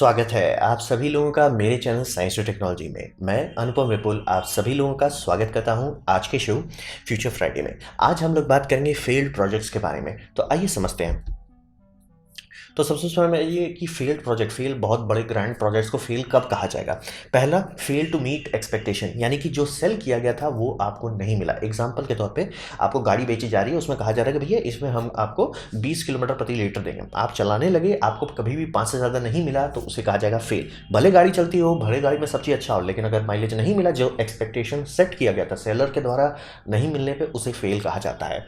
स्वागत है आप सभी लोगों का मेरे चैनल साइंस और टेक्नोलॉजी में। मैं अनुपम विपुल आप सभी लोगों का स्वागत करता हूं आज के शो फ्यूचर फ्राइडे में। आज हम लोग बात करेंगे फेल्ड प्रोजेक्ट्स के बारे में। तो आइए समझते हैं। तो सबसे पहले ये कि फेल्ड प्रोजेक्ट, फेल बहुत बड़े ग्रैंड प्रोजेक्ट्स को फेल कब कहा जाएगा। पहला, फेल टू मीट एक्सपेक्टेशन, यानी कि जो सेल किया गया था वो आपको नहीं मिला। एग्जांपल के तौर पे आपको गाड़ी बेची जा रही है, उसमें कहा जा रहा है कि भैया इसमें हम आपको 20 किलोमीटर प्रति लीटर देंगे। आप चलाने लगे, आपको कभी भी 5 से ज़्यादा नहीं मिला तो उसे कहा जाएगा फेल। भले गाड़ी चलती हो, भले गाड़ी में सब चीज़ अच्छा हो, लेकिन अगर माइलेज नहीं मिला, जो एक्सपेक्टेशन सेट किया गया था सेलर के द्वारा, नहीं मिलने पर उसे फेल कहा जाता है।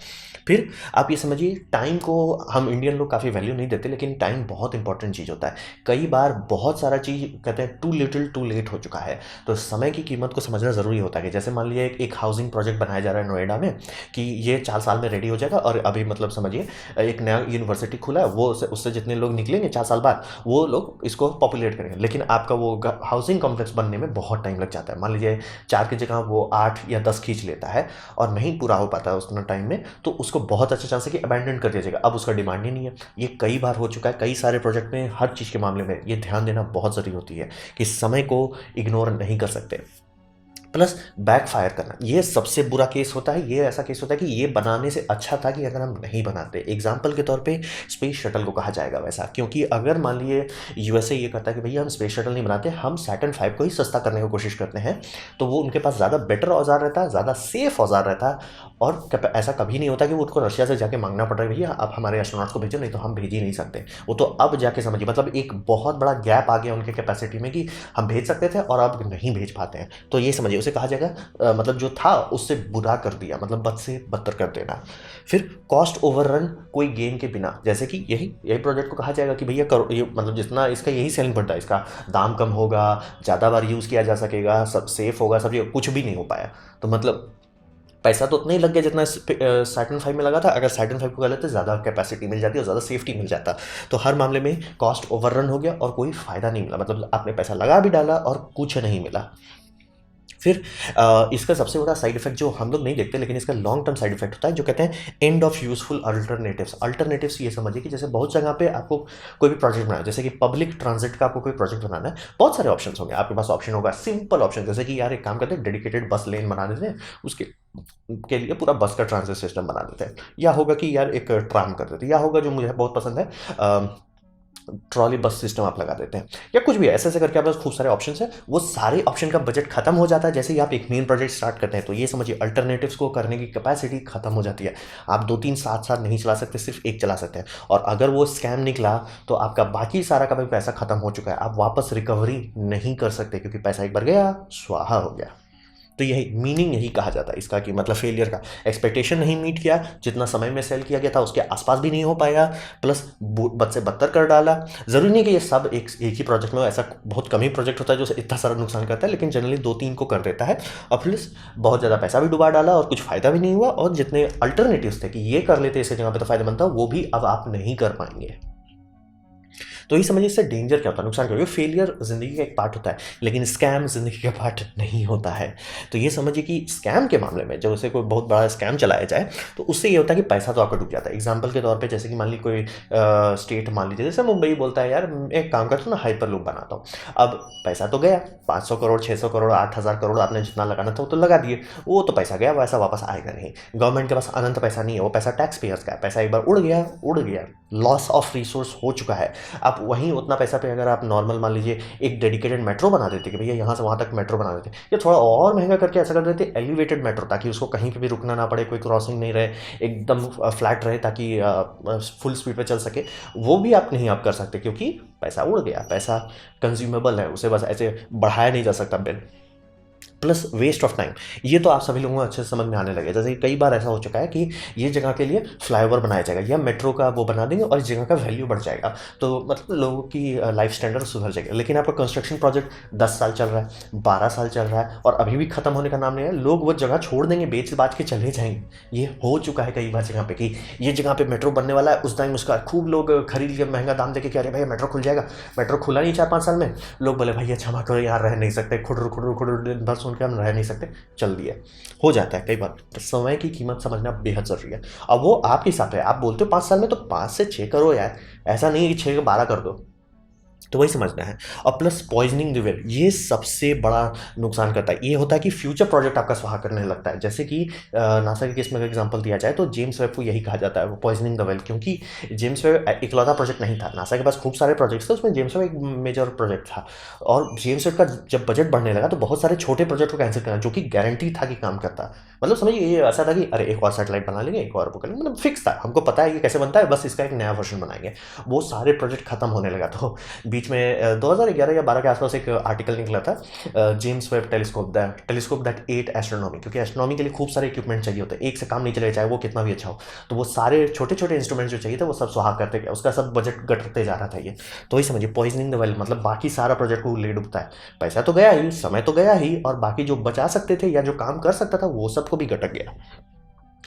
फिर आप ये समझिए, टाइम को हम इंडियन लोग काफ़ी वैल्यू नहीं देते, लेकिन टाइम बहुत इंपॉर्टेंट चीज़ होता है। कई बार बहुत सारा चीज़ कहते हैं टू लिटिल टू लेट हो चुका है, तो समय की कीमत को समझना ज़रूरी होता है। कि जैसे मान लीजिए एक हाउसिंग प्रोजेक्ट बनाया जा रहा है नोएडा में कि ये 4 साल में रेडी हो जाएगा, और अभी मतलब समझिए एक नया यूनिवर्सिटी खुला है, वो उससे जितने लोग निकलेंगे 4 साल बाद वो लोग इसको पॉपुलेट करेंगे, लेकिन आपका वो हाउसिंग कॉम्प्लेक्स बनने में बहुत टाइम लग जाता है। मान लीजिए 4 की जगह वो 8 या 10 खींच लेता है और नहीं पूरा हो पाता है उतना टाइम में, तो उसको बहुत अच्छा चांस है कि अबैंडन कर दिया जाएगा। अब उसका डिमांड ही नहीं है। ये कई बार हो चुका है, कई सारे प्रोजेक्ट में। हर चीज़ के मामले में ये ध्यान देना बहुत ज़रूरी होती है कि समय को इग्नोर नहीं कर सकते। प्लस बैक फायर करना, ये सबसे बुरा केस होता है। ये ऐसा केस होता है कि ये बनाने से अच्छा था कि अगर हम नहीं बनाते। एग्जाम्पल के तौर पे स्पेस शटल को कहा जाएगा वैसा, क्योंकि अगर मान लिए यूएसए ये कहता है कि भैया हम स्पेस शटल नहीं बनाते, हम सैटर्न 5 को ही सस्ता करने की कोशिश करते हैं, तो वो उनके पास ज़्यादा बेटर औजार रहता है, ज़्यादा सेफ औजार रहता है। और ऐसा कभी नहीं होता कि वो उनको रशिया से जाके मांगना पड़ रहा है भैया आप हमारे एस्ट्रोनॉट्स को भेजो, नहीं तो हम भेज ही नहीं सकते। वो तो अब जाके समझिए, मतलब एक बहुत बड़ा गैप आ गया उनके कैपेसिटी में कि हम भेज सकते थे और अब नहीं भेज पाते हैं। तो ये समझिए, उसे कहा जाएगा मतलब जो था उससे बुरा कर दिया, मतलब बद से बदतर कर देना। फिर कॉस्ट ओवररन कोई गेन के बिना, जैसे कि यही यही प्रोजेक्ट को कहा जाएगा कि भैया करो ये, मतलब जितना इसका यही सेलिंग पॉइंट था, इसका दाम कम होगा, ज़्यादा बार यूज़ किया जा सकेगा, सब सेफ होगा, सब कुछ भी नहीं हो पाया। तो मतलब पैसा तो उतना ही लग गया जितना सैटर्न 5 में लगा था। अगर सैटर्न 5 को कर लेते ज़्यादा कैपेसिटी मिल जाती और ज़्यादा सेफ्टी मिल जाता। तो हर मामले में कॉस्ट ओवररन हो गया और कोई फ़ायदा नहीं मिला, मतलब आपने पैसा लगा भी डाला और कुछ नहीं मिला। फिर इसका सबसे बड़ा साइड इफेक्ट जो हम लोग नहीं देखते, लेकिन इसका लॉन्ग टर्म साइड इफेक्ट होता है, जो कहते हैं end of useful alternatives. Alternatives ये समझिए कि जैसे बहुत जगह पे आपको कोई भी प्रोजेक्ट बनाना है, जैसे कि पब्लिक ट्रांजिट का आपको कोई प्रोजेक्ट बनाना है, बहुत सारे ऑप्शंस होंगे आपके पास। ऑप्शन होगा सिंपल ऑप्शन, जैसे कि यार एक काम करते हैं डेडिकेटेड बस लेन बना देते हैं, उसके के लिए पूरा बस का ट्रांजिट सिस्टम बना देते हैं। या होगा कि यार एक ट्राम कर देते हैं, या होगा जो मुझे बहुत पसंद है ट्रॉली बस सिस्टम आप लगा देते हैं, या कुछ भी ऐसे ऐसे करके आपके पास खूब सारे ऑप्शंस हैं। वो सारे ऑप्शन का बजट खत्म हो जाता है जैसे ही आप एक मेन प्रोजेक्ट स्टार्ट करते हैं। तो ये समझिए अल्टरनेटिव्स को करने की कैपेसिटी खत्म हो जाती है। आप 2-3 साथ साथ नहीं चला सकते, सिर्फ एक चला सकते हैं। और अगर वो स्कैम निकला तो आपका बाकी सारा का भी पैसा खत्म हो चुका है, आप वापस रिकवरी नहीं कर सकते, क्योंकि पैसा एक बार गया स्वाहा हो गया। तो यही मीनिंग, यही कहा जाता है इसका कि मतलब फेलियर का, एक्सपेक्टेशन नहीं मीट किया, जितना समय में सेल किया गया था उसके आसपास भी नहीं हो पाया, प्लस बद से बदतर कर डाला। ज़रूरी नहीं कि ये सब एक ही प्रोजेक्ट में, ऐसा बहुत कम ही प्रोजेक्ट होता है जो इतना सारा नुकसान करता है, लेकिन जनरली 2-3 को कर देता है। और प्लस बहुत ज़्यादा पैसा भी डुबा डाला और कुछ फ़ायदा भी नहीं हुआ, और जितने अल्टरनेटिव्स थे कि ये कर लेते इसके जगह पे तो फ़ायदेमंद था, वो भी अब आप नहीं कर पाएंगे। तो ये समझिए इससे डेंजर क्या होता है, नुकसान क्या होगा। फेलियर जिंदगी का एक पार्ट होता है, लेकिन स्कैम जिंदगी का पार्ट नहीं होता है। तो ये समझिए कि स्कैम के मामले में जब उसे कोई बहुत बड़ा स्कैम चलाया जाए तो उससे ये होता है कि पैसा तो आपका डूब जाता है। एग्जाम्पल के तौर पे जैसे कि मान लीजिए कोई स्टेट, मान लीजिए जैसे मुंबई बोलता है यार एक काम करता हूँ ना, हाइपर लूप बनाता हूँ। अब पैसा तो गया 500 करोड़ 600 करोड़ 8000 करोड़, आपने जितना लगाना था वो तो लगा दिए, वो तो पैसा गया, वैसा वापस आएगा नहीं। गवर्नमेंट के पास अनंत पैसा नहीं है, वो पैसा टैक्स पेयर्स का है। पैसा एक बार उड़ गया, लॉस ऑफ रिसोर्स हो चुका है। आप वहीं उतना पैसा पे अगर आप नॉर्मल मान लीजिए एक डेडिकेटेड मेट्रो बना देते कि भैया यहाँ से वहाँ तक मेट्रो बना देते, या थोड़ा और महंगा करके ऐसा कर देते एलिवेटेड मेट्रो, ताकि उसको कहीं पे भी रुकना ना पड़े, कोई क्रॉसिंग नहीं रहे, एकदम फ्लैट रहे, ताकि फुल स्पीड पे चल सके। वो भी आप नहीं आप कर सकते, क्योंकि पैसा उड़ गया। पैसा कंज्यूमेबल है, उसे बस ऐसे बढ़ाया नहीं जा सकता bill. Plus waste of time, ये तो आप सभी लोगों को अच्छे से समझ में आने लगे। जैसे कि कई बार ऐसा हो चुका है कि ये जगह के लिए फ्लाईओवर बनाया जाएगा या मेट्रो का वो बना देंगे और इस जगह का वैल्यू बढ़ जाएगा, तो मतलब लोगों की लाइफ स्टैंडर्ड सुधर जाएगा। लेकिन आपका कंस्ट्रक्शन प्रोजेक्ट 10 साल चल रहा है, 12 साल चल रहा है और अभी भी खत्म होने का नाम नहीं है। लोग वो जगह छोड़ देंगे, बेच बाच के चले जाएंगे। ये हो चुका है कई बार जगह पे कि ये जगह पे मेट्रो बनने वाला है, उस टाइम उसका खूब लोग खरीद के महंगा दाम देके, कह रहे भैया मेट्रो खुल जाएगा। मेट्रो खुला नहीं 4-5 साल में, लोग बोले भैया क्षमा करो यहाँ रह नहीं सकते, खुडर खुडर खुडर दिन भर सुन के हम रह नहीं सकते, चल दिए। हो जाता है कई बार। तो समय की कीमत समझना बेहद जरूरी है। अब वो आपके हिसाब है, आप बोलते हो 5 साल में, तो 5 से 6 करो यार, ऐसा नहीं कि 6 के 12 कर दो। तो वही समझना है। और प्लस पॉइजनिंग द वेल, ये सबसे बड़ा नुकसान करता है। ये होता है कि फ्यूचर प्रोजेक्ट आपका स्वाहा करने लगता है। जैसे कि नासा के केस में अगर एग्जांपल दिया जाए तो जेम्स वेब को यही कहा जाता है, वो पॉइजनिंग द वेल, क्योंकि जेम्स वेब इकलौता प्रोजेक्ट नहीं था। नासा के पास खूब सारे प्रोजेक्ट्स थे, उसमें जेम्स वेब एक मेजर प्रोजेक्ट था। और जेम्स वेब का जब बजट बढ़ने लगा तो बहुत सारे छोटे प्रोजेक्ट को कैंसिल करना, जो कि गारंटी था कि काम करता। मतलब समझिए ये ऐसा था कि अरे एक और सैटेलाइट बना लेंगे, एक और वो कर लेंगे, मतलब फिक्स था, हमको पता है ये कैसे बनता है, बस इसका एक नया वर्जन बनाएंगे। वो सारे प्रोजेक्ट खत्म होने लगा। तो बीच में 2011 या 12 के आसपास एक आर्टिकल निकला था, James Webb telescope that at astronomy, क्योंकि एस्ट्रोनॉमी के लिए खूब सारे इक्विपमेंट चाहिए होते हैं, एक से काम नहीं चलेगा चाहे वो कितना भी अच्छा हो। तो वो सारे छोटे छोटे इंस्ट्रूमेंट जो चाहिए थे वो सब सुहा करते गया, उसका सब बजट घटते जा रहा था ये। तो वही समझिए पॉइजनिंग द वेल, मतलब बाकी सारा प्रोजेक्ट को ले डूबता है। पैसा तो गया ही, समय तो गया ही, और बाकी जो बचा सकते थे या जो काम कर सकता था वो सबको भी घटक गया।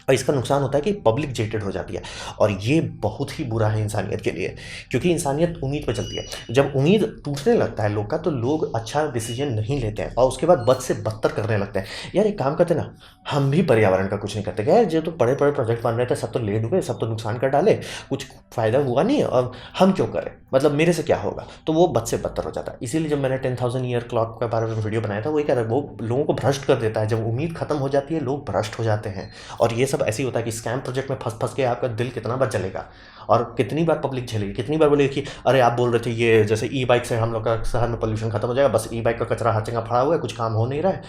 और इसका नुकसान होता है कि पब्लिक जेटेड हो जाती है, और ये बहुत ही बुरा है इंसानियत के लिए, क्योंकि इंसानियत उम्मीद पर चलती है। जब उम्मीद टूटने लगता है लोग का, तो लोग अच्छा डिसीजन नहीं लेते हैं और उसके बाद बद से बदतर करने लगते हैं। यार एक काम करते ना, हम भी पर्यावरण का कुछ नहीं करते। यार जो तो बड़े बड़े प्रोजेक्ट बन रहे थे सब तो ले डूबे, सब तो नुकसान कर डाले, कुछ फायदा हुआ नहीं है, और हम क्यों करें, मतलब मेरे से क्या होगा। तो वो बद से बदतर हो जाता है। इसीलिए जब मैंने 10,000 ईयर क्लॉक के बारे में वीडियो बनाया था, वही कह रहा है, वो लोगों को भ्रष्ट कर देता है। जब उम्मीद खत्म हो जाती है लोग भ्रष्ट हो जाते हैं। और ये सब ऐसे ही होता है कि स्कैम प्रोजेक्ट में फंस फंस के आपका दिल कितना बार जलेगा, और कितनी बार पब्लिक झेलेगी, कितनी बार बोलेगी कि अरे आप बोल रहे थे ये, जैसे ई बाइक से हम लोग का शहर में पोल्यूशन खत्म हो जाएगा, बस ई बाइक का कचरा हर जगह फड़ा हुआ है, कुछ काम हो नहीं रहा है।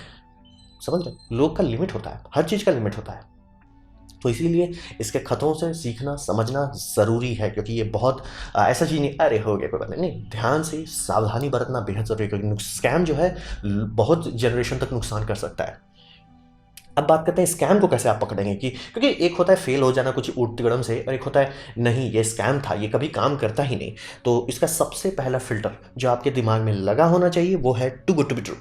समझ रहे, लोग का लिमिट होता है, हर चीज़ का लिमिट होता है। तो इसीलिए इसके खतरों से सीखना समझना ज़रूरी है, क्योंकि ये बहुत ऐसा चीज़ नहीं अरे हो गया कोई बात नहीं, ध्यान से सावधानी बरतना बेहद ज़रूरी है, क्योंकि स्कैम जो है बहुत जनरेशन तक नुकसान कर सकता है। अब बात करते हैं स्कैम को कैसे आप पकड़ेंगे, कि क्योंकि एक होता है फेल हो जाना कुछ ऊट तिगड़म से, और एक होता है नहीं ये स्कैम था, ये कभी काम करता ही नहीं। तो इसका सबसे पहला फिल्टर जो आपके दिमाग में लगा होना चाहिए वो है too good to be true,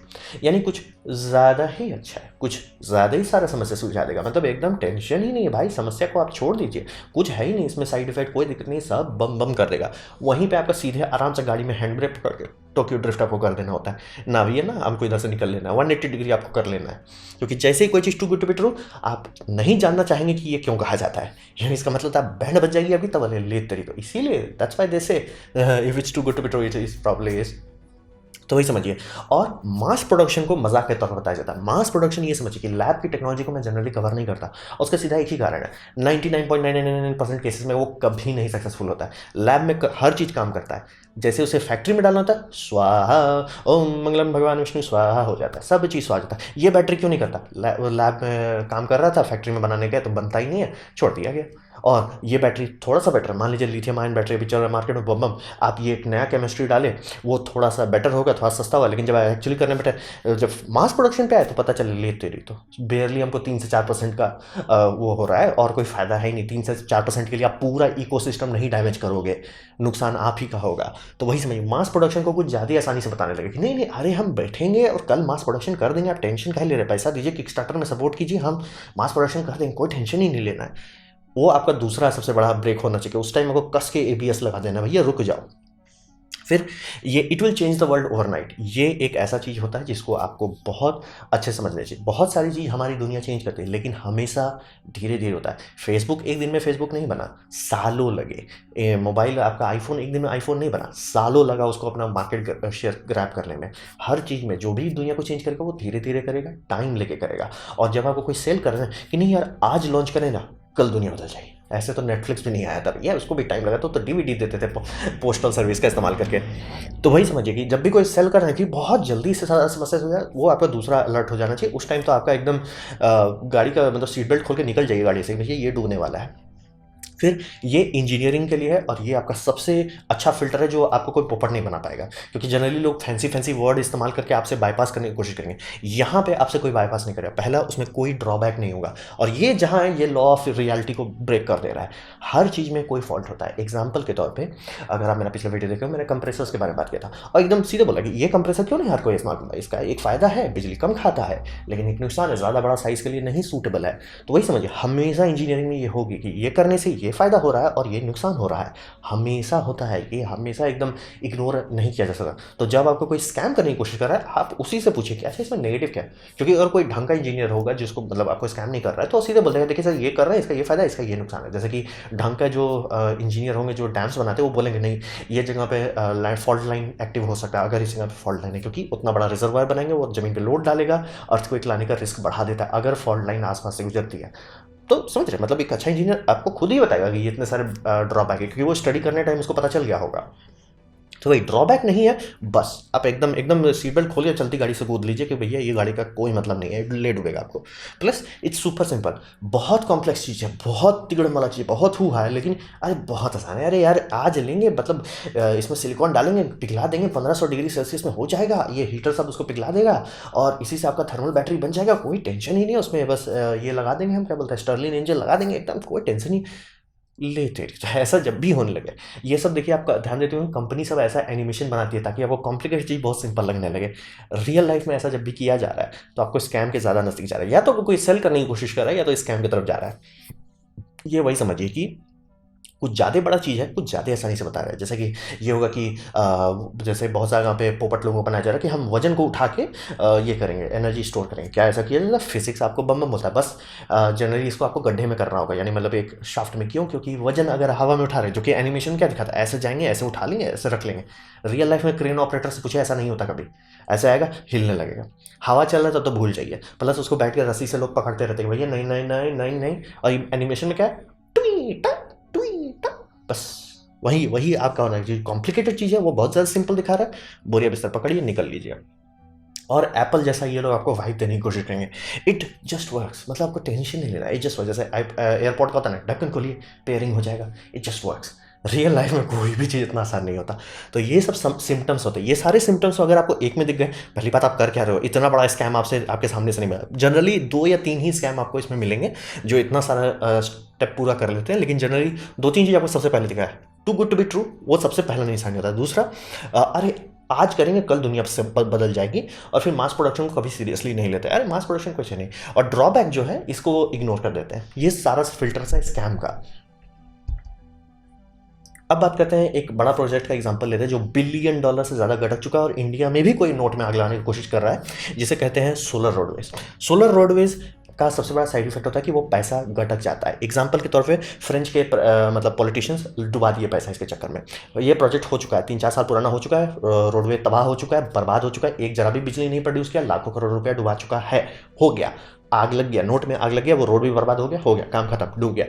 यानी कुछ ज़्यादा ही अच्छा है, कुछ ज़्यादा ही सारा समस्या सुलझा देगा। मतलब एकदम टेंशन ही नहीं है भाई, समस्या को आप छोड़ दीजिए, कुछ है ही नहीं इसमें, साइड इफेक्ट कोई दिक्कत नहीं, सब बम बम कर देगा। वहीं पर आपका सीधे आराम से गाड़ी में हैंड ब्रेक पकड़ के टोक्यो ड्रिफ्ट आपको कर देना होता है ना भैया ना, हमको इधर से निकल लेना है, 180 डिग्री आपको कर लेना है। क्योंकि जैसे ही कोई चीज़ too good to be true, आप नहीं जानना चाहेंगे कि ये क्यों कहा जाता है, यानी इसका मतलब आप बैंड बज जाएगी अभी तब ले तरीको। इसीलिए that's why they say if it's too good to be true it is probably is. तो वही समझिए। और मास प्रोडक्शन को मजाक के तौर पर बताया जाता है। मास प्रोडक्शन ये समझिए कि लैब की टेक्नोलॉजी को मैं जनरली कवर नहीं करता, और उसका सीधा एक ही कारण है, 99.999% केसेस में वो कभी नहीं सक्सेसफुल होता है। लैब में हर चीज़ काम करता है, जैसे उसे फैक्ट्री में डालना होता है स्वाहा ओम मंगलम भगवान विष्णु स्वाहा हो जाता है, सब चीज़ स्वाहा हो जाता है। ये बैटरी क्यों नहीं करता, लैब में काम कर रहा था, फैक्ट्री में बनाने गया तो बनता ही नहीं है, छोड़ दिया गया। और ये बैटरी थोड़ा सा बेटर, मान लीजिए लिथियम आयन बैटरी अभी चल रहा है मार्केट में, बम, आप ये एक नया केमिस्ट्री डाले, वो थोड़ा सा बेटर होगा, थोड़ा सस्ता हुआ, लेकिन जब एक्चुअली करने बैठे, जब मास प्रोडक्शन पे आए तो पता चले ले तेरी तो बेयरली हमको 3 से 4% का वो हो रहा है, और कोई फ़ायदा है ही नहीं। 3 से 4% के लिए आप पूरा इकोसिस्टम नहीं डैमेज करोगे, नुकसान आप ही का होगा। तो वही समझिए, मास प्रोडक्शन को कुछ ज़्यादा आसानी से बताने लगे कि नहीं नहीं अरे हम बैठेंगे और कल मास प्रोडक्शन कर देंगे, आप टेंशन काहे ले रहे, पैसा दीजिए किक स्टार्टर में सपोर्ट कीजिए, हम मास प्रोडक्शन कर देंगे, कोई टेंशन ही नहीं लेना है। वो आपका दूसरा सबसे बड़ा ब्रेक होना चाहिए, उस टाइम आपको कस के एबीएस लगा देना, भैया रुक जाओ। फिर ये it will change the world overnight, ये एक ऐसा चीज़ होता है जिसको आपको बहुत अच्छे समझना चाहिए। बहुत सारी चीज़ हमारी दुनिया चेंज करती है, लेकिन हमेशा धीरे धीरे होता है। फेसबुक एक दिन में फेसबुक नहीं बना, सालों लगे। मोबाइल आपका आईफोन एक दिन में आईफोन नहीं बना, सालों लगा उसको अपना मार्केट शेयर ग्रैब करने में। हर चीज़ में जो भी दुनिया को चेंज करेगा वो धीरे धीरे करेगा, टाइम लेके करेगा। और जब आपको कोई सेल कर रहे हैं कि नहीं यार आज लॉन्च करें ना, कल दुनिया बदल जाएगी। ऐसे तो नेटफ्लिक्स भी नहीं आया था यार, उसको भी टाइम लगा, तो डीवीडी देते थे पोस्टल सर्विस का इस्तेमाल करके। तो वही समझिए कि जब भी कोई सेल कर रहे हैं कि बहुत जल्दी से सारा समस्या हो जाए, वो आपका दूसरा अलर्ट हो जाना चाहिए। उस टाइम तो आपका एकदम गाड़ी का मतलब सीट बेल्ट खोल के निकल जाइए गाड़ी से, भैया ये डूबने वाला है। फिर ये इंजीनियरिंग के लिए है, और ये आपका सबसे अच्छा फिल्टर है जो आपको कोई पोपट नहीं बना पाएगा, क्योंकि जनरली लोग फैंसी फैंसी वर्ड इस्तेमाल करके आपसे बाईपास करने की कोशिश करेंगे। यहाँ पे आपसे कोई बाईपास नहीं करेगा, पहला उसमें कोई ड्रॉबैक नहीं होगा, और ये जहाँ है ये लॉ ऑफ रियलिटी को ब्रेक कर दे रहा है। हर चीज़ में कोई फॉल्ट होता है। एग्जाम्पल के तौर पर अगर आप मेरा पिछला वीडियो देखे, मैंने कंप्रेसर्स के बारे में बात किया था, और एकदम सीधे बोला कि ये कंप्रेसर क्यों नहीं हर कोई इस्तेमाल करता है, इसका एक फ़ायदा है बिजली कम खाता है, लेकिन एक नुकसान है ज़्यादा बड़ा साइज़ के लिए नहीं सूटेबल है। तो वही समझिए, हमेशा इंजीनियरिंग में ये होगी कि ये करने से ये फ़ायदा हो रहा है और ये नुकसान हो रहा है। हमेशा होता है, ये हमेशा एकदम इग्नोर नहीं किया जा सकता। तो जब आपको कोई स्कैम करने की कोशिश कर रहा है, आप उसी से पूछिए कि अच्छा इसमें नेगेटिव क्या है? क्योंकि अगर कोई ढंग का इंजीनियर होगा जिसको मतलब आपको स्कैम नहीं कर रहा है, तो सीधे बोल देगा देखिए सर ये कर रहा है, इसका ये फ़ायदा है, इसका ये नुकसान है। जैसे कि ढंग का जो इंजीनियर होंगे जो डैम्स बनाते हैं, वो बोलेंगे नहीं ये जगह पे लैंड फॉल्ट लाइन एक्टिव हो सकता है अगर इस जगह पे फॉल्ट लाइन है, क्योंकि उतना बड़ा रिजर्वायर बनाएंगे वो ज़मीन पे लोड डालेगा, अर्थक्वेक लाने का रिस्क बढ़ा देता है अगर फॉल्ट लाइन आसपास से गुजरती है। तो समझ रहे मतलब एक अच्छा इंजीनियर आपको खुद ही बताएगा कि ये इतने सारे ड्रॉबैक है, क्योंकि वो स्टडी करने टाइम उसको पता चल गया होगा। तो भाई ड्रॉबैक नहीं है, बस आप एकदम एकदम सीट बेल्ट खोलिए, चलती गाड़ी से कूद लीजिए कि भैया ये गाड़ी का कोई मतलब नहीं है, ले डूबेगा आपको। प्लस इट्स सुपर सिंपल, बहुत कॉम्प्लेक्स चीज़ है, बहुत तिगड़म चीज़ है, बहुत हुआ है, लेकिन अरे बहुत आसान है। अरे यार आज लेंगे मतलब इसमें सिलिकॉन डालेंगे, पिघला देंगे, 1500 डिग्री सेल्सियस में हो जाएगा, ये हीटर सब उसको पिघला देगा और इसी से आपका थर्मल बैटरी बन जाएगा, कोई टेंशन ही नहीं है उसमें। बस ये लगा देंगे, हम क्या बोलते हैं, स्टर्लिन इंजन लगा देंगे, एकदम कोई टेंशन नहीं। ले तेरी तो ऐसा जब भी होने लगे, ये सब देखिए आपका ध्यान देते हुए कंपनी सब ऐसा एनिमेशन बनाती है ताकि आपको कॉम्प्लिकेटेड चीज़ बहुत सिंपल लगने लगे। रियल लाइफ में ऐसा जब भी किया जा रहा है तो आपको स्कैम के ज़्यादा नज़दीक जा रहा है, या तो कोई सेल करने की कोशिश कर रहा है या तो स्कैम की तरफ जा रहा है। ये वही समझिए कि कुछ ज़्यादा बड़ा चीज़ है, कुछ ज़्यादा आसानी से बता रहा है। जैसे कि ये होगा कि जैसे बहुत सारे यहाँ पे पोपट लोगों को बनाया जा रहा है कि हम वजन को उठा के ये करेंगे, एनर्जी स्टोर करेंगे। क्या ऐसा किया जाता है? फिजिक्स आपको बम बम होता है, बस जनरली इसको आपको गड्ढे में करना होगा, यानी मतलब एक शाफ्ट में। क्यों? क्योंकि वजन अगर हवा में उठा रहे हैं, जो कि एनिमेशन में क्या दिखाता है, ऐसे जाएंगे, ऐसे उठा लेंगे, ऐसे रख लेंगे। रियल लाइफ में क्रेन ऑपरेटर से पूछे, ऐसा नहीं होता कभी। ऐसे आएगा, हिलने लगेगा। हवा चल रहा है तब तो भूल जाइए, प्लस उसको बैठ के रस्सी से लोग पकड़ते रहते हैं, भैया नहीं नहीं नहीं नहीं नहीं। और एनिमेशन में क्या है, टुई टक टुई टक, बस वही वही आपका होना है। जो कॉम्प्लिकेटेड चीज़ है वो बहुत ज़्यादा सिंपल दिखा रहा है, बोरिया बिस्तर पकड़िए निकल लीजिए। और एप्पल जैसा ये लोग आपको वाइब देने की कोशिश करेंगे, इट जस्ट वर्क्स, मतलब आपको टेंशन नहीं लेना, इट जस्ट वर्क। जैसे एयरपोर्ट का होता है ना, ढक्कन खोलिए पेयरिंग हो जाएगा, it just works. Real life में कोई भी चीज़ इतना आसान नहीं होता। तो ये सब सिम्टम्स होते हैं, ये सारे सिम्टम्स अगर आपको एक में दिख गए, पहली बात आप कर क्या रहे हो, इतना बड़ा स्कैम आपसे आपके सामने से नहीं मिला। जनरली 2 या 3 ही स्कैम आपको इसमें मिलेंगे जो इतना सारा स्टेप पूरा कर लेते हैं, लेकिन जनरली 2-3 चीज़ आपको सबसे पहले दिखा है। Too good to be true, वो सबसे पहला निशानी होता है। दूसरा, अरे आज करेंगे कल दुनिया से बदल जाएगी, और फिर मास प्रोडक्शन को कभी सीरियसली नहीं लेते, अरे मास प्रोडक्शन कुछ नहीं। और ड्रॉबैक जो है इसको इग्नोर कर देते हैं। ये सारा फिल्टर है स्कैम का। अब बात करते हैं एक बड़ा प्रोजेक्ट का एग्जांपल लेते हैं जो $1 बिलियन से ज़्यादा गटक चुका है और इंडिया में भी कोई नोट में आग लगाने की कोशिश कर रहा है, जिसे कहते हैं सोलर रोडवेज। सोलर रोडवेज का सबसे बड़ा साइड इफेक्ट होता है कि वो पैसा गटक जाता है। एग्जाम्पल के तौर पे फ्रेंच के मतलब पॉलिटिशियंस डुबा दिए पैसा इसके चक्कर में। ये प्रोजेक्ट हो चुका है, 3-4 साल पुराना हो चुका है, रोडवे तबाह हो चुका है, बर्बाद हो चुका है, एक जरा भी बिजली नहीं प्रोड्यूस किया, लाखों करोड़ रुपया डुबा चुका है, हो गया, आग लग गया, नोट में आग लग गया, वो रोड भी बर्बाद हो गया, काम खत्म, डूब गया।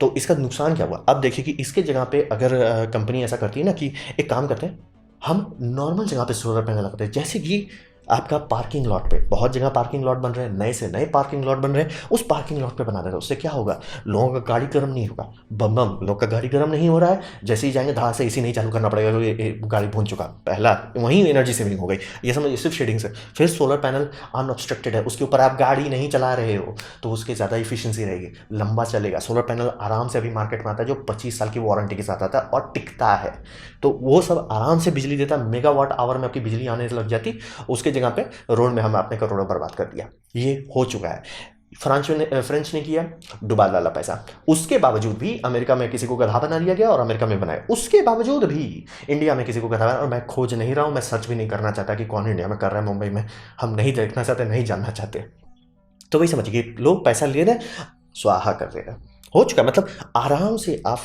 तो इसका नुकसान क्या हुआ? अब देखिए कि इसके जगह पे अगर कंपनी ऐसा करती है ना कि एक काम करते हैं, हम नॉर्मल जगह पे सोलर पैनल लगाते हैं, जैसे कि आपका पार्किंग लॉट पे बहुत जगह पार्किंग लॉट बन रहे हैं, नए से नए पार्किंग लॉट बन रहे हैं, उस पार्किंग लॉट पे बना देते हैं। उससे क्या होगा? लोगों का गाड़ी गर्म नहीं होगा, बम बम लोग का गाड़ी गर्म नहीं हो रहा है, जैसे ही जाएंगे धड़ा से एसी नहीं चालू करना पड़ेगा क्योंकि गाड़ी भून चुका, पहला वहीं एनर्जी सेविंग हो गई। ये समझ, सिर्फ शेडिंग से। फिर सोलर पैनल अनऑब्स्ट्रक्टेड है, उसके ऊपर आप गाड़ी नहीं चला रहे हो तो उसके ज़्यादा इफिशियंसी रहेगी, लंबा चलेगा। सोलर पैनल आराम से अभी मार्केट में आता है जो 25 साल की वारंटी के साथ आता है और टिकता है, तो वो सब आराम से बिजली देता है। मेगावाट आवर में आपकी बिजली आने लग जाती, उसके जगह पे रोड में हम आपने करोड़ों बर्बाद कर दिया। ये हो चुका है। फ्रेंच ने किया, डुबा डाला पैसा। उसके बावजूद भी अमेरिका में किसी को गधा बना दिया गया और अमेरिका में बनाया। उसके बावजूद भी इंडिया में किसी को गधा बना, और मैं खोज नहीं रहा हूं, मैं सर्च भी नहीं करना चाहता कि कौन इंडिया में कर रहा है, मुंबई में हम नहीं देखना चाहते, नहीं जानना चाहते। तो वही समझिए कि लोग पैसा ले रहे, स्वाहा कर दे रहे, हो चुका। मतलब आराम से आप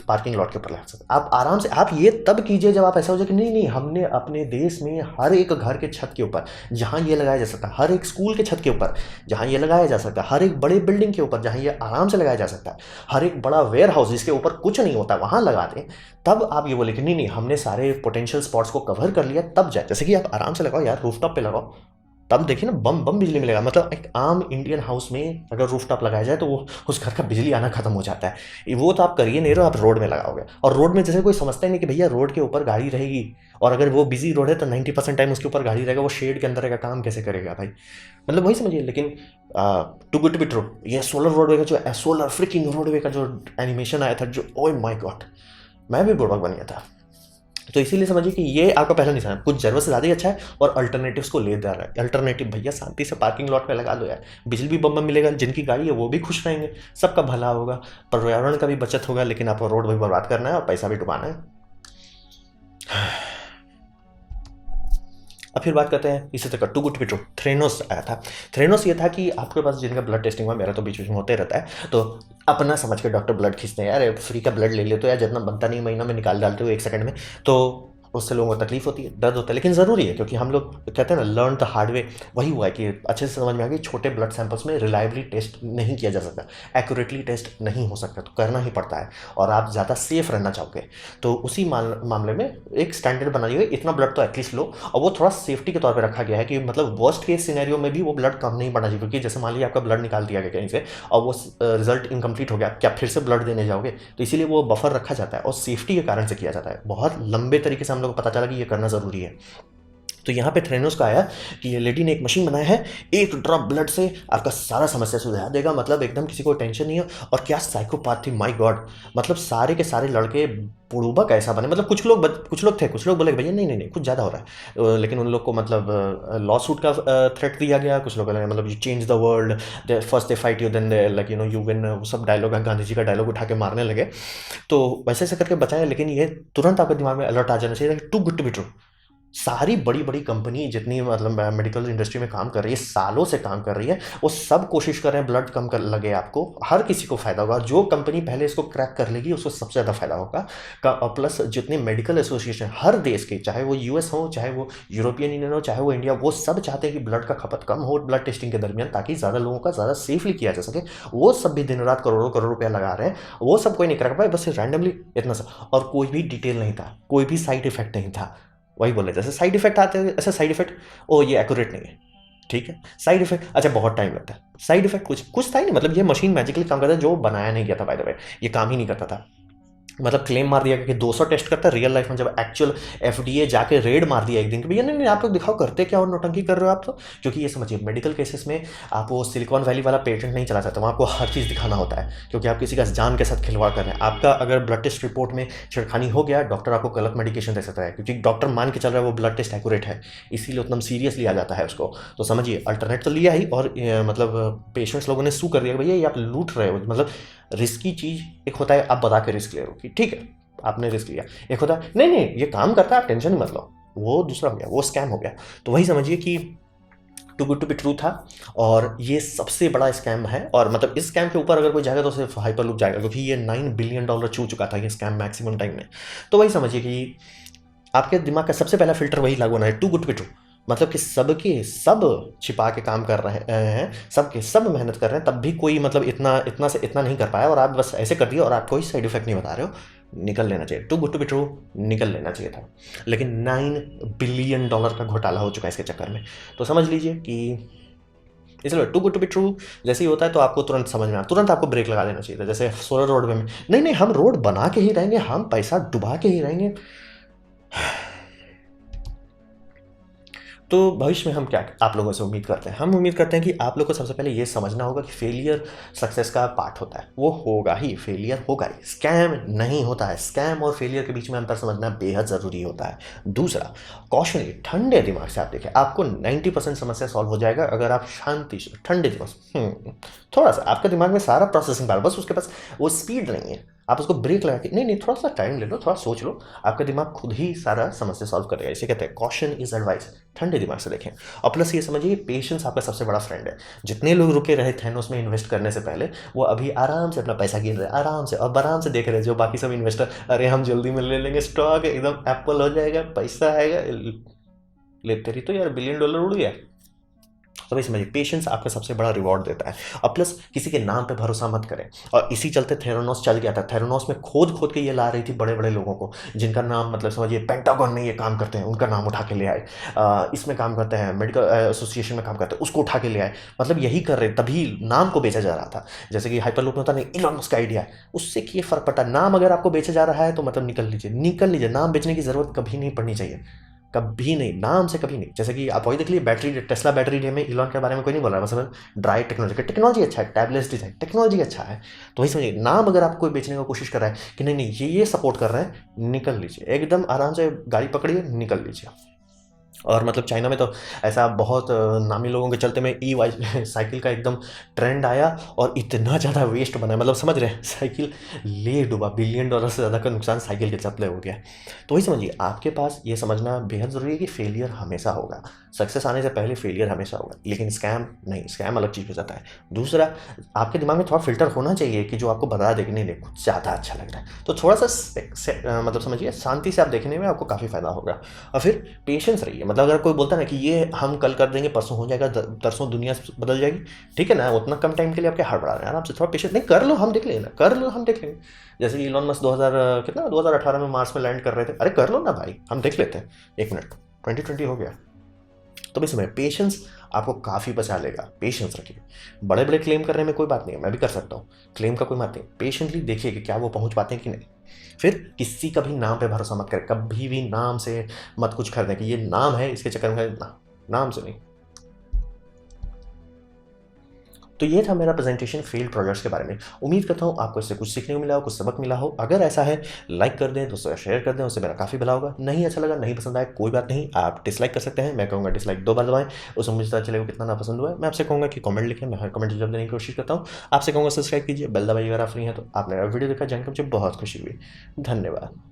पार्किंग लॉट के ऊपर लगा सकते, आप आराम से। आप ये तब कीजिए जब आप ऐसा हो जाए कि नहीं नहीं, हमने अपने देश में हर एक घर के छत के ऊपर जहाँ ये लगाया जा सकता है, हर एक स्कूल के छत के ऊपर जहाँ ये लगाया जा सकता है, हर एक बड़े बिल्डिंग के ऊपर जहाँ ये आराम से लगाया जा सकता है, हर एक बड़ा वेयर हाउस जिसके ऊपर कुछ नहीं होता वहाँ लगा दें। तब आप ये बोले कि नहीं नहीं, हमने सारे पोटेंशियल स्पॉट्स को कवर कर लिया, तब जाए। जैसे कि आप आराम से लगाओ यार, रूफटॉप पे लगाओ, तब देखिए ना बम बम बिजली मिलेगा। मतलब एक आम इंडियन हाउस में अगर रूफटॉप लगाया जाए तो वो उस घर का बिजली आना खत्म हो जाता है। वो तो आप करिए नहीं रहे, आप रोड में लगाओगे। और रोड में जैसे कोई समझता ही नहीं कि भैया रोड के ऊपर गाड़ी रहेगी, और अगर वो बिजी रोड है तो 90% टाइम उसके ऊपर गाड़ी रहेगा, वो शेड के अंदर रहेगा, काम कैसे करेगा भाई? मतलब वही समझिए। लेकिन too good to be true, ये सोलर रोडवे का जो सोलर फ्रिकिंग रोडवे का जो एनिमेशन आया था, जो ओह माय गॉड, मैं भी बुड़बक बन गया था। तो इसीलिए समझिए कि ये आपका पहला निशान है, कुछ ज़रूरत से ज़्यादा ही अच्छा है और अल्टरनेटिव्स को ले जा रहा है। अल्टरनेटिव भैया शांति से पार्किंग लॉट पे लगा दो यार, बिजली भी बम बम मिलेगा, जिनकी गाड़ी है वो भी खुश रहेंगे, सबका भला होगा, पर्यावरण का भी बचत होगा, लेकिन आपको रोड भी बर्बाद करना है और पैसा भी डुबाना है। अब फिर बात करते हैं इसी तरह too good to be true. थ्रेनोस आया था। थ्रेनोस ये था कि आपके पास जिनका ब्लड टेस्टिंग हुआ, मेरा तो बीच बीच में होते रहता है, तो अपना समझ के डॉक्टर ब्लड खींचते हैं, यार फ्री का ब्लड ले लेते हो यार, जितना बनता नहीं महीना में निकाल डालते हो 1 सेकंड में, तो उससे लोगों को तकलीफ होती है, दर्द होता है, लेकिन ज़रूरी है क्योंकि हम लोग कहते हैं ना लर्न द हार्ड वे। वही हुआ है कि अच्छे से समझ में आ गई, छोटे ब्लड सैंपल्स में रिलायबली टेस्ट नहीं किया जा सकता, एक्यूरेटली टेस्ट नहीं हो सकता, तो करना ही पड़ता है और आप ज़्यादा सेफ रहना चाहोगे तो उसी मामले में एक स्टैंडर्ड बना दिया, इतना ब्लड तो एटलीस्ट लो, और वो थोड़ा सेफ्टी के तौर पर रखा गया है कि मतलब वर्स्ट केस सिनेरियो में भी वो ब्लड कम नहीं पड़ना चाहिए, क्योंकि जैसे मान लीजिए आपका ब्लड निकाल दिया गया कहीं से और वो रिजल्ट इनकम्प्लीट हो गया, क्या फिर से ब्लड देने जाओगे, तो इसीलिए वो बफर रखा जाता है और सेफ्टी के कारण से किया जाता है। बहुत लंबे तरीके से हम लोग को पता चला कि ये करना ज़रूरी है। तो यहाँ पे थ्रेनोस का आया कि ये लेडी ने एक मशीन बनाया है, एक ड्रॉप ब्लड से आपका सारा समस्या सुलझा देगा, मतलब एकदम किसी को टेंशन नहीं है। और क्या साइकोपाथ थी, माय गॉड, मतलब सारे के सारे लड़के बुड़ूबा कैसा बने, मतलब कुछ लोग थे, कुछ लोग बोले भैया नहीं नहीं नहीं कुछ ज़्यादा हो रहा है, लेकिन उन लोग को मतलब लॉ सूट का थ्रेट दिया गया, कुछ लोग मतलब you change the world, first they fight you then they like you win, वो सब डायलॉग है, गांधी जी का डायलॉग उठा के मारने लगे, तो वैसे ऐसे करके बचाया। लेकिन ये तुरंत आपके दिमाग में अलर्ट आ जाना चाहिए कि too good to be true. सारी बड़ी बड़ी कंपनी जितनी मतलब मेडिकल इंडस्ट्री में काम कर रही है, सालों से काम कर रही है, वो सब कोशिश कर रहे हैं ब्लड कम कर लगे आपको, हर किसी को फायदा होगा, जो कंपनी पहले इसको क्रैक कर लेगी उसको सबसे ज़्यादा फायदा होगा का। प्लस जितने मेडिकल एसोसिएशन हर देश के, चाहे वो यूएस हो, चाहे वो यूरोपियन यूनियन हो, चाहे वो इंडिया, वो सब चाहते हैं कि ब्लड का खपत कम हो ब्लड टेस्टिंग के दरमियान, ताकि ज़्यादा लोगों का ज़्यादा सेफली किया जा सके। वो सब भी दिन रात करोड़ों करोड़ रुपया लगा रहे हैं, वो सब कोई नहीं कर पाए, बस रैंडमली इतना सा, और कोई भी डिटेल नहीं था, कोई भी साइड इफेक्ट नहीं था। वही बोले जैसे साइड इफेक्ट आते हैं, ऐसे साइड इफेक्ट, ओ ये एक्यूरेट नहीं है, ठीक है, साइड इफेक्ट अच्छा बहुत टाइम लगता है, साइड इफेक्ट कुछ कुछ था ही नहीं, मतलब ये मशीन मैजिकली काम करता है, जो बनाया नहीं गया था बाय द वे, ये काम ही नहीं करता था, मतलब क्लेम मार दिया कि 200 टेस्ट करता है, रियल लाइफ में जब एक्चुअल एफडीए जाके रेड मार दिया एक दिन कि भैया नहीं नहीं आप लोग दिखाओ करते क्या और नौटंकी कर रहे हो आप, तो क्योंकि ये समझिए मेडिकल केसेस में आप वो सिलिकॉन वैली वाला पेटेंट नहीं चला सकते, वहाँ आपको हर चीज़ दिखाना होता है, क्योंकि आप किसी का जान के साथ खिलवाड़ कर रहे हैं। आपका अगर ब्लड टेस्ट रिपोर्ट में छेड़खानी हो गया, डॉक्टर आपको गलत मेडिकेशन दे सकता है, क्योंकि डॉक्टर मान के चल रहा है वो ब्लड टेस्ट एक्यूरेट है, इसीलिए उतना सीरियस लिया जाता है उसको। तो समझिए अल्टरनेट तो लिया ही, और मतलब पेशेंट्स लोगों ने सू कर दिया भैया ये आप लूट रहे हो, मतलब रिस्की चीज़ एक होता है आप बता के रिस्क ले रहे हो कि ठीक है आपने रिस्क लिया, एक होता है नहीं नहीं ये काम करता है आप टेंशन मत लो, वो दूसरा हो गया, वो स्कैम हो गया। तो वही समझिए कि too good to be true था, और ये सबसे बड़ा स्कैम है, और मतलब इस स्कैम के ऊपर अगर कोई जाएगा तो सिर्फ हाइपरलूप जाएगा, क्योंकि ये $9 बिलियन छू चुका था ये स्कैम मैक्सिमम टाइम में। तो वही समझिए कि आपके दिमाग का सबसे पहला फिल्टर वही लागू होना है, too good to be true, मतलब कि सबके सब छिपा के काम कर रहे हैं, सबके सब मेहनत कर रहे हैं, तब भी कोई मतलब इतना इतना से इतना नहीं कर पाया, और आप बस ऐसे कर दिए और आप कोई साइड इफेक्ट नहीं बता रहे हो, निकल लेना चाहिए, too good to be true निकल लेना चाहिए था। लेकिन $9 बिलियन का घोटाला हो चुका है इसके चक्कर में। तो समझ लीजिए कि इसलिए too good to be true जैसे ही होता है तो आपको तुरंत समझ में आ, तुरंत आपको ब्रेक लगा देना चाहिए था, जैसे सोलर रोड में नहीं नहीं हम रोड बना के ही रहेंगे, हम पैसा डुबा के ही रहेंगे। तो भविष्य में हम क्या आप लोगों से उम्मीद करते हैं, हम उम्मीद करते हैं कि आप लोग को सबसे पहले ये समझना होगा कि फेलियर सक्सेस का पार्ट होता है, वो होगा ही, फेलियर होगा ही, स्कैम नहीं होता है, स्कैम और फेलियर के बीच में अंतर समझना बेहद ज़रूरी होता है। दूसरा, कॉशनली ठंडे दिमाग से आप देखें, आपको 90% समस्या सॉल्व हो जाएगा अगर आप शांति से ठंडे दिमाग से थोड़ा सा, आपका दिमाग में सारा प्रोसेसिंग पावर, बस उसके पास वो स्पीड नहीं है, आप उसको ब्रेक लगा के नहीं नहीं थोड़ा सा टाइम ले लो, थोड़ा सोच लो, आपका दिमाग खुद ही सारा समस्या सॉल्व करेगा। इसे कहते हैं कॉशन इज एडवाइस, ठंडे दिमाग से देखें। और प्लस ये समझिए पेशेंस आपका सबसे बड़ा फ्रेंड है। जितने लोग रुके रहे थैनोस में इन्वेस्ट करने से पहले, वो अभी आराम से अपना पैसा गिन रहे, आराम से, और आराम से देख रहे जो बाकी सब इन्वेस्टर, अरे हम जल्दी में ले लेंगे स्टॉक, एकदम एप्पल हो जाएगा, पैसा आएगा, लेते रही तो यार $1 बिलियन उड़ गया। तो भाई समझिए पेशेंस आपका सबसे बड़ा रिवॉर्ड देता है। और प्लस किसी के नाम पे भरोसा मत करें, और इसी चलते थेरानोस चल गया था। थेरानोस में खोद खोद के ये ला रही थी बड़े बड़े लोगों को, जिनका नाम मतलब समझिए पेंटागन में ये काम करते हैं, उनका नाम उठा के ले आए, इसमें काम करते हैं, मेडिकल एसोसिएशन में काम करते हैं, उसको उठा के ले आए, मतलब यही कर रहे, तभी नाम को बेचा जा रहा था। जैसे कि हाइपरलूप में होता नहीं, इलॉन मस्क का आइडिया है, उससे कि ये फर्क पड़ता है। नाम अगर आपको बेचा जा रहा है तो मतलब निकल लीजिए, निकल लीजिए, नाम बेचने की जरूरत कभी नहीं पड़नी चाहिए। कभी नहीं, नाम से कभी नहीं। जैसे कि आप वही देख लीजिए, बैटरी, टेस्ला बैटरी डे में इलॉन के बारे में कोई नहीं बोल रहा है, बस ड्राई टेक्नोलॉजी, टेक्नोलॉजी अच्छा है, टैबलेट्स डिजाइन, टेक्नोलॉजी अच्छा है। तो वही समझिए, नाम अगर आपको कोई बेचने की कोशिश कर रहा है कि नहीं नहीं ये सपोर्ट कर रहे हैं, निकल लीजिए एकदम आराम से, गाड़ी पकड़िए निकल लीजिए। और मतलब चाइना में तो ऐसा बहुत नामी लोगों के चलते में ई वाई साइकिल का एकदम ट्रेंड आया, और इतना ज़्यादा वेस्ट बना, मतलब समझ रहे हैं, साइकिल ले डूबा, $1 बिलियन से ज़्यादा का नुकसान साइकिल के चलते हो गया। तो वही समझिए, आपके पास ये समझना बेहद ज़रूरी है कि फेलियर हमेशा होगा, सक्सेस आने से पहले फेलियर हमेशा होगा, लेकिन स्कैम नहीं, स्कैम अलग चीज़ हो जाता है। दूसरा, आपके दिमाग में थोड़ा फिल्टर होना चाहिए कि जो आपको बता दे कि नहीं नहीं कुछ ज़्यादा अच्छा लग रहा है, तो थोड़ा सा मतलब समझिए शांति से आप देखने में आपको काफ़ी फ़ायदा होगा। और फिर पेशेंस रहिए, मतलब अगर कोई बोलता है ना कि ये हम कल कर देंगे, परसों हो जाएगा, तरसों दुनिया बदल जाएगी, ठीक है ना, उतना कम टाइम के लिए आपके हड़बड़ा रहे हैं, आराम से थोड़ा पेशेंस, नहीं कर लो हम देख लेना, कर लो हम देख लेंगे। जैसे कि इलॉन मस्क 2000 कितना 2018 में मार्स में लैंड कर रहे थे, अरे कर लो ना भाई, हम देख लेते हैं, 1 मिनट, 2020 हो गया। तो इस समय पेशेंस आपको काफ़ी बचा लेगा, पेशेंस रखिए। बड़े बड़े क्लेम करने में कोई बात नहीं है, मैं भी कर सकता हूँ, क्लेम का कोई बात नहीं, पेशेंटली देखिए कि क्या वो पहुँच पाते हैं कि नहीं। फिर किसी का भी नाम पे भरोसा मत करें, कभी भी नाम से मत कुछ खरीदें कि ये नाम है इसके चक्कर में ना, नाम से नहीं। तो ये था मेरा प्रेजेंटेशन फेल्ड प्रोजेक्ट्स के बारे में। उम्मीद करता हूँ आपको इससे कुछ सीखने को मिला हो, कुछ सबक मिला हो। अगर ऐसा है, लाइक कर दें, दोस्तों शेयर कर दें, उससे मेरा काफ़ी भला होगा। नहीं अच्छा लगा, नहीं पसंद आया, कोई बात नहीं, आप डिसलाइक कर सकते हैं, मैं कहूँगा डिसलाइक 2 बार दबाएं, उसमें मुझे पता चलेगा कितना ना पसंद हुआ है। मैं आपसे कहूँगा कि कमेंट लिखें, मैं हर कमेंट जवाब देने की कोशिश करता हूँ। आपसे कहूँगा सब्सक्राइब कीजिए, बेल दबाइए अगर आप फ्री हैं तो। आपने मेरा वीडियो देखा, जानकर मुझे बहुत खुशी हुई। धन्यवाद।